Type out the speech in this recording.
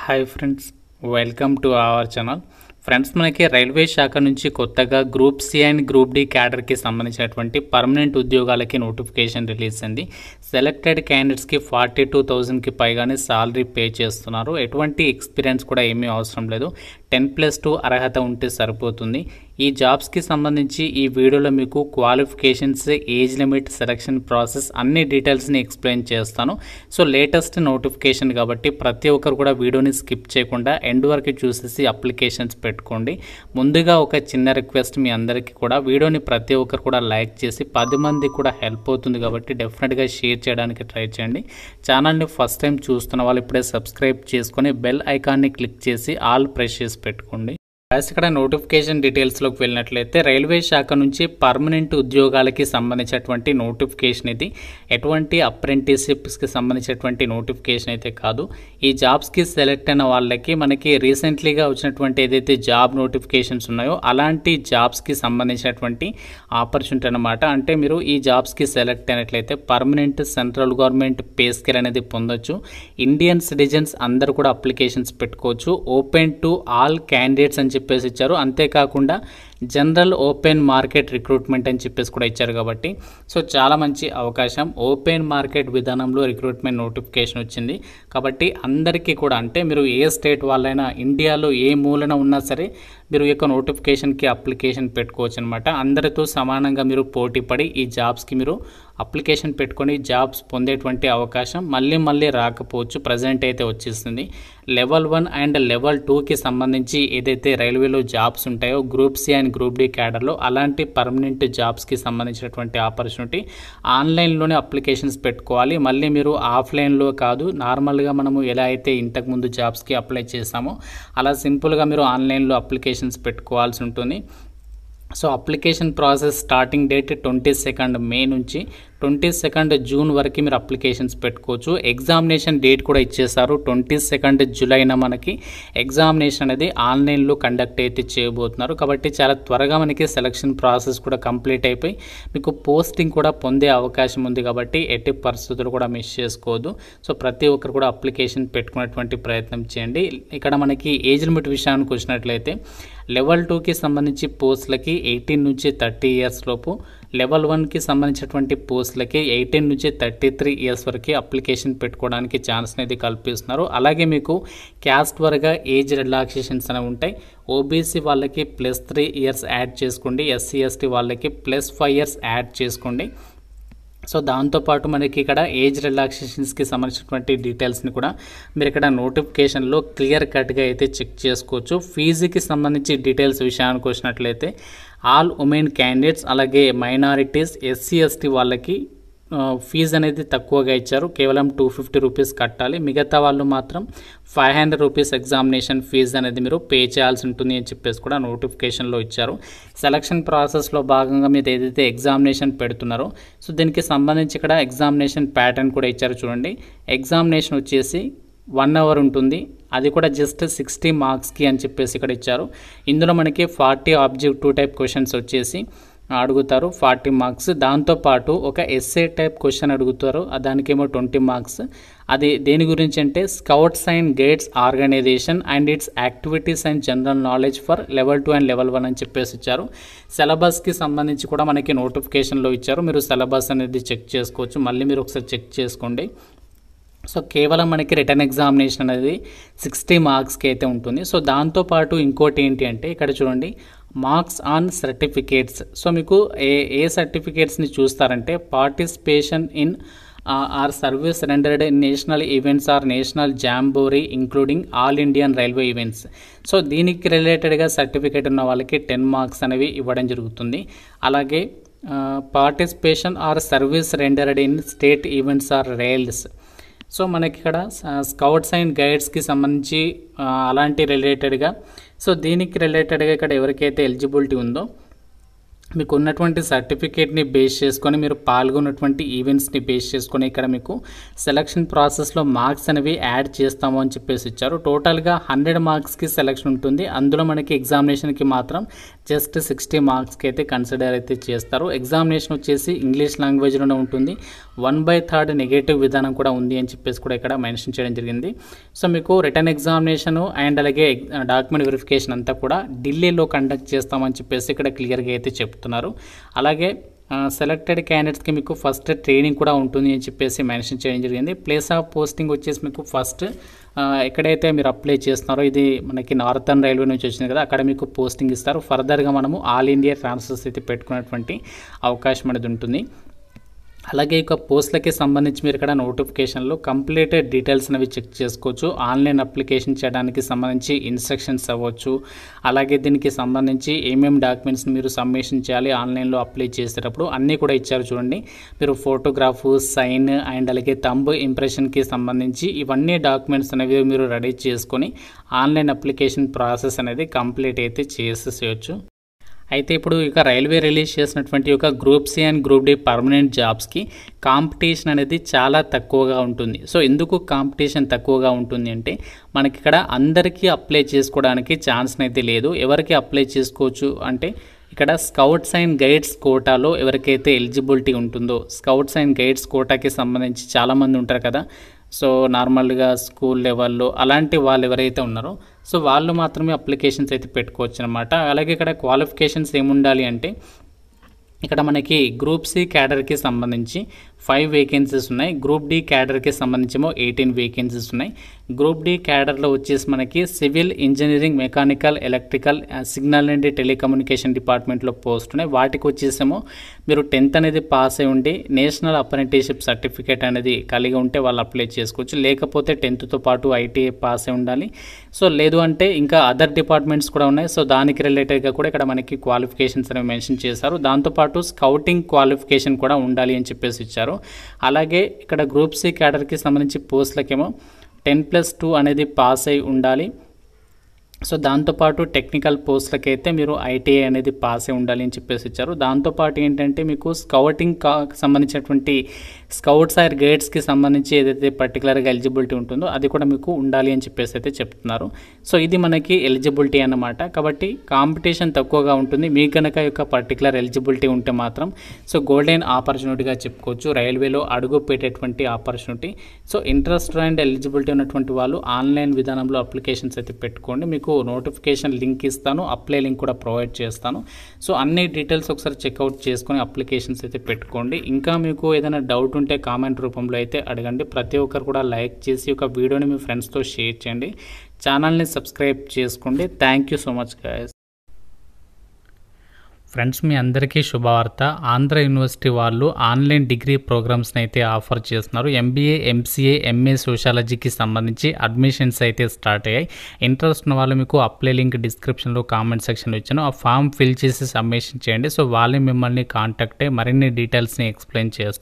Hi friends, welcome to our channel. Friends, మనకి railway శాఖ నుంచి కొత్తగా group C and group D క్యాడర్కి సంబంధించినటువంటి పర్మనెంట్ ఉద్యోగాలకి నోటిఫికేషన్ రిలీజ్ అయింది. సెలెక్టెడ్ క్యాండిడేట్స్కి 42,000కి పైగానే సాలరీ పే చేస్తున్నారు. ఎటువంటి ఎక్స్పీరియన్స్ కూడా ఏమీ అవసరం లేదు. 10+2 అర్హత ఉంటే సరిపోతుంది. ఈ జాబ్స్కి సంబంధించి ఈ వీడియోలో మీకు qualifications, age limit, selection process అన్ని డీటెయిల్స్ని ఎక్స్ప్లెయిన్ చేస్తాను. సో లేటెస్ట్ నోటిఫికేషన్ కాబట్టి ప్రతి ఒక్కరు కూడా వీడియోని స్కిప్ చేయకుండా ఎండ్ వరకు చూసేసి అప్లికేషన్స్ పెట్టుకోండి. ముందుగా ఒక చిన్న రిక్వెస్ట్ మీ అందరికీ కూడా, వీడియోని ప్రతి ఒక్కరు కూడా లైక్ చేసి 10 మందికి కూడా హెల్ప్ అవుతుంది కాబట్టి డెఫినెట్గా షేర్ చేయడానికి ట్రై చేయండి. ఛానల్ని ఫస్ట్ టైం చూస్తున్న వాళ్ళు ఇప్పుడే సబ్స్క్రైబ్ చేసుకొని బెల్ ఐకాన్ని క్లిక్ చేసి ఆల్ ప్రెస్ చేసి పెట్టుకోండి. ఇక్కడ నోటిఫికేషన్ డీటెయిల్స్లోకి వెళ్ళినట్లయితే రైల్వే శాఖ నుంచి పర్మనెంట్ ఉద్యోగాలకి సంబంధించినటువంటి నోటిఫికేషన్ ఇది. ఎటువంటి అప్రెంటిస్షిప్స్కి సంబంధించినటువంటి నోటిఫికేషన్ అయితే కాదు. ఈ జాబ్స్కి సెలెక్ట్ అయిన వాళ్ళకి మనకి రీసెంట్లీగా వచ్చినటువంటి ఏదైతే జాబ్ నోటిఫికేషన్స్ ఉన్నాయో అలాంటి జాబ్స్కి సంబంధించినటువంటి ఆపర్చునిటీ అనమాట. అంటే మీరు ఈ జాబ్స్కి సెలెక్ట్ అయినట్లయితే permanent central government pay scale అనేది పొందొచ్చు. ఇండియన్ సిటిజన్స్ అందరూ కూడా అప్లికేషన్స్ పెట్టుకోవచ్చు. ఓపెన్ టు ఆల్ క్యాండిడేట్స్ అని చెప్పేసి ఇచ్చారు. అంతేకాకుండా జనరల్ ఓపెన్ మార్కెట్ రిక్రూట్మెంట్ అని చెప్పేసి కూడా ఇచ్చారు. కాబట్టి సో చాలా మంచి అవకాశం. ఓపెన్ మార్కెట్ విధానంలో రిక్రూట్మెంట్ నోటిఫికేషన్ వచ్చింది కాబట్టి అందరికీ కూడా, అంటే మీరు ఏ స్టేట్ వాళ్ళైనా, ఇండియాలో ఏ మూలన ఉన్నా సరే మీరు ఈ యొక్క నోటిఫికేషన్కి అప్లికేషన్ పెట్టుకోవచ్చు అనమాట. అందరితో సమానంగా మీరు పోటీ పడి ఈ జాబ్స్కి మీరు అప్లికేషన్ పెట్టుకొని జాబ్స్ పొందేటువంటి అవకాశం మళ్ళీ రాకపోవచ్చు, ప్రజెంట్ అయితే వచ్చేస్తుంది. లెవెల్ 1 అండ్ లెవెల్ 2కి సంబంధించి ఏదైతే రైల్వేలో జాబ్స్ ఉంటాయో group C and group D క్యాడర్లో అలాంటి పర్మనెంట్ జాబ్స్కి సంబంధించినటువంటి ఆపర్చునిటీ ఆన్లైన్లోనే అప్లికేషన్స్ పెట్టుకోవాలి. మళ్ళీ మీరు ఆఫ్లైన్లో కాదు, నార్మల్గా మనము ఎలా అయితే ఇంతకుముందు జాబ్స్కి అప్లై చేసామో అలా సింపుల్గా మీరు ఆన్లైన్లో అప్లికేషన్స్ పెట్టుకోవాల్సి ఉంటుంది. So application process starting date 22 మే నుంచి 22 జూన్ వరకు మీరు అప్లికేషన్స్ పెట్టుకోవచ్చు. ఎగ్జామినేషన్ డేట్ కూడా ఇచ్చేసారు. 22 జూలైన మనకి ఎగ్జామినేషన్ అనేది ఆన్లైన్లో కండక్ట్ అయితే చేయబోతున్నారు. కాబట్టి చాలా త్వరగా మనకి సెలక్షన్ ప్రాసెస్ కూడా కంప్లీట్ అయిపోయి మీకు పోస్టింగ్ కూడా పొందే అవకాశం ఉంది. కాబట్టి ఎట్టి పరిస్థితులు కూడా మిస్ చేసుకోవద్దు. సో ప్రతి ఒక్కరు కూడా అప్లికేషన్ పెట్టుకునేటువంటి ప్రయత్నం చేయండి. ఇక్కడ మనకి ఏజ్ లిమిట్ విషయానికి వచ్చినట్లయితే లెవెల్ 2కి సంబంధించి పోస్టులకి 18 నుంచి 30 ఇయర్స్ లోపు, లెవెల్ 1కి సంబంధించినటువంటి పోస్టులకి 18 నుంచి 33 ఇయర్స్ వరకు అప్లికేషన్ పెట్టుకోవడానికి ఛాన్స్ అనేది కల్పిస్తున్నారు. అలాగే మీకు క్యాస్ట్ వరగా ఏజ్ రిలాక్సేషన్స్ అనేవి ఉంటాయి. ఓబీసీ వాళ్ళకి +3 ఇయర్స్ యాడ్ చేసుకోండి, ఎస్సీ ఎస్టీ వాళ్ళకి +5 ఇయర్స్ యాడ్ చేసుకోండి. సో దాంతోపాటు మనకి ఇక్కడ ఏజ్ రిలాక్సేషన్స్కి సంబంధించినటువంటి డీటెయిల్స్ని కూడా మీరు ఇక్కడ నోటిఫికేషన్లో క్లియర్ కట్గా అయితే చెక్ చేసుకోవచ్చు. ఫీజుకి సంబంధించి డీటెయిల్స్ విషయానికి వచ్చినట్లయితే ఆల్ ఉమెన్ క్యాండిడేట్స్, అలాగే మైనారిటీస్, ఎస్సీ ఎస్టీ వాళ్ళకి ఫీజు అనేది తక్కువగా ఇచ్చారు. కేవలం 250 రూపీస్ కట్టాలి. మిగతా వాళ్ళు మాత్రం 500 రూపీస్ ఎగ్జామినేషన్ ఫీజు అనేది మీరు పే చేయాల్సి ఉంటుంది అని చెప్పేసి కూడా నోటిఫికేషన్లో ఇచ్చారు. సెలక్షన్ ప్రాసెస్లో భాగంగా మీరు ఏదైతే ఎగ్జామినేషన్ పెడుతున్నారో సో దీనికి సంబంధించి ఇక్కడ ఎగ్జామినేషన్ ప్యాటర్న్ కూడా ఇచ్చారు. చూడండి, ఎగ్జామినేషన్ వచ్చేసి 1 అవర్ ఉంటుంది. అది కూడా జస్ట్ 60 మార్క్స్కి అని చెప్పేసి ఇక్కడ ఇచ్చారు. ఇందులో మనకి 40 ఆబ్జెక్టివ్ టైప్ క్వశ్చన్స్ వచ్చేసి అడుగుతారు, 40 మార్క్స్. దాంతోపాటు ఒక ఎస్ఏ టైప్ క్వశ్చన్ అడుగుతారు, దానికేమో 20 మార్క్స్. అది దేని గురించి అంటే scouts and guides organisation and its activities and general knowledge for level 2 and level 1 అని చెప్పేసి ఇచ్చారు. సిలబస్కి సంబంధించి కూడా మనకి నోటిఫికేషన్లో ఇచ్చారు. మీరు సిలబస్ అనేది చెక్ చేసుకోవచ్చు. మళ్ళీ మీరు ఒకసారి చెక్ చేసుకోండి. సో కేవలం మనకి రిటర్న్ ఎగ్జామినేషన్ అనేది 60 మార్క్స్కి అయితే ఉంటుంది. సో దాంతోపాటు ఇంకోటి ఏంటి అంటే ఇక్కడ చూడండి, మార్క్స్ ఆన్ సర్టిఫికేట్స్. సో మీకు ఏ సర్టిఫికేట్స్ని చూస్తారంటే participation in or service rendered in national events or national jamboree including all Indian railway events. So దీనికి రిలేటెడ్గా సర్టిఫికేట్ ఉన్న వాళ్ళకి 10 మార్క్స్ అనేవి ఇవ్వడం జరుగుతుంది. అలాగే participation or service rendered in state events or rallies. So మనకి ఇక్కడ స్కౌట్స్ అండ్ గైడ్స్కి సంబంధించి అలాంటి రిలేటెడ్గా, సో దీనికి రిలేటెడ్గా ఇక్కడ ఎవరికైతే ఎలిజిబిలిటీ ఉందో మీకు ఉన్నటువంటి సర్టిఫికేట్ని బేస్ చేసుకొని మీరు పాల్గొన్నటువంటి ఈవెంట్స్ని బేస్ చేసుకొని ఇక్కడ మీకు సెలక్షన్ ప్రాసెస్లో మార్క్స్ అనేవి యాడ్ చేస్తాము అని చెప్పేసి ఇచ్చారు. టోటల్గా 100 మార్క్స్కి సెలక్షన్ ఉంటుంది. అందులో మనకి ఎగ్జామినేషన్కి మాత్రం జస్ట్ 60 మార్క్స్కి అయితే కన్సిడర్ అయితే చేస్తారు. ఎగ్జామినేషన్ వచ్చేసి ఇంగ్లీష్ లాంగ్వేజ్లోనే ఉంటుంది. 1/3 నెగటివ్ విధానం కూడా ఉంది అని చెప్పేసి కూడా ఇక్కడ మెన్షన్ చేయడం జరిగింది. సో మీకు రిటర్న్ ఎగ్జామినేషను అండ్ అలాగే డాక్యుమెంట్ వెరిఫికేషన్ అంతా కూడా ఢిల్లీలో కండక్ట్ చేస్తామని చెప్పేసి ఇక్కడ క్లియర్గా అయితే చెప్తున్నారు. అలాగే సెలెక్టెడ్ క్యాండిడేట్స్కి మీకు ఫస్ట్ ట్రైనింగ్ కూడా ఉంటుంది అని చెప్పేసి మెన్షన్ చేయడం జరిగింది. ప్లేస్ ఆఫ్ పోస్టింగ్ వచ్చేసి మీకు ఫస్ట్ ఎక్కడైతే మీరు అప్లై చేస్తున్నారో ఇది మనకి నార్థన్ రైల్వే నుంచి వచ్చింది కదా, అక్కడ మీకు పోస్టింగ్ ఇస్తారు. ఫర్దర్గా మనము ఆల్ ఇండియా ట్రాన్స్ఫర్స్ అయితే పెట్టుకునేటువంటి అవకాశం అనేది ఉంటుంది. అలాగే ఇక పోస్టులకి సంబంధించి మీరు ఇక్కడ నోటిఫికేషన్లో కంప్లీట్ డీటెయిల్స్ అనేవి చెక్ చేసుకోవచ్చు. ఆన్లైన్ అప్లికేషన్ చేయడానికి సంబంధించి ఇన్స్ట్రక్షన్స్ అవ్వచ్చు, అలాగే దీనికి సంబంధించి ఏమేమి డాక్యుమెంట్స్ని మీరు సబ్మిషన్ చేయాలి ఆన్లైన్లో అప్లై చేసేటప్పుడు అన్నీ కూడా ఇచ్చారు చూడండి. మీరు ఫోటోగ్రాఫ్, సైన్ అండ్ అలాగే థంబ్ ఇంప్రెషన్కి సంబంధించి ఇవన్నీ డాక్యుమెంట్స్ అనేవి మీరు రెడీ చేసుకొని ఆన్లైన్ అప్లికేషన్ ప్రాసెస్ అనేది కంప్లీట్ అయితే చేసేసేయచ్చు. అయితే ఇప్పుడు ఇక రైల్వే రిలీజ్ చేసినటువంటి ఒక group C and group D permanent జాబ్స్కి కాంపిటీషన్ అనేది చాలా తక్కువగా ఉంటుంది. సో ఎందుకు కాంపిటీషన్ తక్కువగా ఉంటుంది అంటే మనకి ఇక్కడ అందరికీ అప్లై చేసుకోవడానికి ఛాన్స్ అయితే లేదు. ఎవరికి అప్లై చేసుకోవచ్చు అంటే ఇక్కడ స్కౌట్స్ అండ్ గైడ్స్ కోటాలో ఎవరికైతే ఎలిజిబిలిటీ ఉంటుందో, స్కౌట్స్ అండ్ గైడ్స్ కోటాకి సంబంధించి చాలామంది ఉంటారు కదా. సో నార్మల్గా స్కూల్ లెవెల్లో అలాంటి వాళ్ళు ఎవరైతే ఉన్నారో సో వాళ్ళు మాత్రమే అప్లికేషన్స్ అయితే పెట్టుకోవచ్చు అనమాట. అలాగే ఇక్కడ క్వాలిఫికేషన్స్ ఏముండాలి అంటే ఇక్కడ మనకి గ్రూప్ సి క్యాడర్కి సంబంధించి 5 వేకెన్సీస్ ఉన్నాయి. గ్రూప్ డి క్యాడర్కి సంబంధించేమో 18 వేకెన్సీస్ ఉన్నాయి. గ్రూప్ డి క్యాడర్లో వచ్చేసి మనకి civil engineering, mechanical, electrical, signal and telecommunication డిపార్ట్మెంట్లో పోస్ట్ ఉన్నాయి. వాటికి వచ్చేసేమో మీరు 10th అనేది పాస్ అయి ఉండి నేషనల్ అప్రెంటిస్షిప్ సర్టిఫికేట్ అనేది కలిగి ఉంటే వాళ్ళు అప్లై చేసుకోవచ్చు. లేకపోతే 10thతో పాటు ఐటీఐ పాస్ అయి ఉండాలి. సో లేదు అంటే ఇంకా అదర్ డిపార్ట్మెంట్స్ కూడా ఉన్నాయి. సో దానికి రిలేటెడ్గా కూడా ఇక్కడ మనకి క్వాలిఫికేషన్స్ అనేవి మెన్షన్ చేశారు. దాంతోపాటు స్కౌటింగ్ క్వాలిఫికేషన్ కూడా ఉండాలి అని చెప్పేసి ఇచ్చారు. అలాగే ఇక్కడ గ్రూప్ సి క్యాడర్కి సంబంధించి పోస్టులకేమో 10+2 అనేది పాస్ అయి ఉండాలి. సో దాంతోపాటు టెక్నికల్ పోస్టులకైతే మీరు ఐటీఐ అనేది పాస్ అయి ఉండాలి అని చెప్పేసి ఇచ్చారు. దాంతోపాటు ఏంటంటే మీకు స్కౌటింగ్ సంబంధించినటువంటి స్కౌట్స్ ఆర్ గైడ్స్కి సంబంధించి ఏదైతే పర్టికులర్గా ఎలిజిబిలిటీ ఉంటుందో అది కూడా మీకు ఉండాలి అని చెప్పేసి అయితే చెప్తున్నారు. సో ఇది మనకి ఎలిజిబిలిటీ అన్నమాట. కాబట్టి కాంపిటీషన్ తక్కువగా ఉంటుంది. మీకు కనుక యొక్క పర్టికులర్ ఎలిజిబిలిటీ ఉంటే మాత్రం సో గోల్డెన్ ఆపర్చునిటీగా చెప్పుకోవచ్చు, రైల్వేలో అడుగు పెట్టేటువంటి opportunity. So interest and eligibility ఉన్నటువంటి వాళ్ళు ఆన్లైన్ విధానంలో అప్లికేషన్స్ అయితే పెట్టుకోండి. మీకు నోటిఫికేషన్ లింక్ ఇస్తాను, అప్లై లింక్ కూడా ప్రొవైడ్ చేస్తాను. సో అన్ని డీటెయిల్స్ ఒకసారి చెక్అవుట్ చేసుకొని అప్లికేషన్స్ అయితే పెట్టుకోండి. ఇంకా మీకు ఏదైనా డౌట్ ఉంటే కామెంట్ రూపంలో అయితే అడగండి. ప్రతి ఒక్కరు కూడా లైక్ చేసి ఒక వీడియోని మీ ఫ్రెండ్స్తో షేర్ చేయండి. ఛానల్ని సబ్స్క్రైబ్ చేసుకోండి. Thank you so much guys. Friends మీ అందరికీ శుభవార్త. ఆంధ్ర యూనివర్సిటీ వాళ్ళు ఆన్లైన్ డిగ్రీ ప్రోగ్రామ్స్ని అయితే ఆఫర్ చేస్తున్నారు. ఎంబీఏ, ఎంసీఏ, ఎంఏ సోషాలజీకి సంబంధించి అడ్మిషన్స్ అయితే స్టార్ట్ అయ్యాయి. ఇంట్రెస్ట్ ఉన్న వాళ్ళు మీకు అప్లై లింక్ డిస్క్రిప్షన్లో కామెంట్ సెక్షన్లో ఇచ్చాను. ఆ ఫామ్ ఫిల్ చేసి సబ్మిషన్ చేయండి. సో వాళ్ళే మిమ్మల్ని కాంటాక్ట్ అయ్యి మరిన్ని డీటెయిల్స్ని ఎక్స్ప్లెయిన్ చేస్తారు.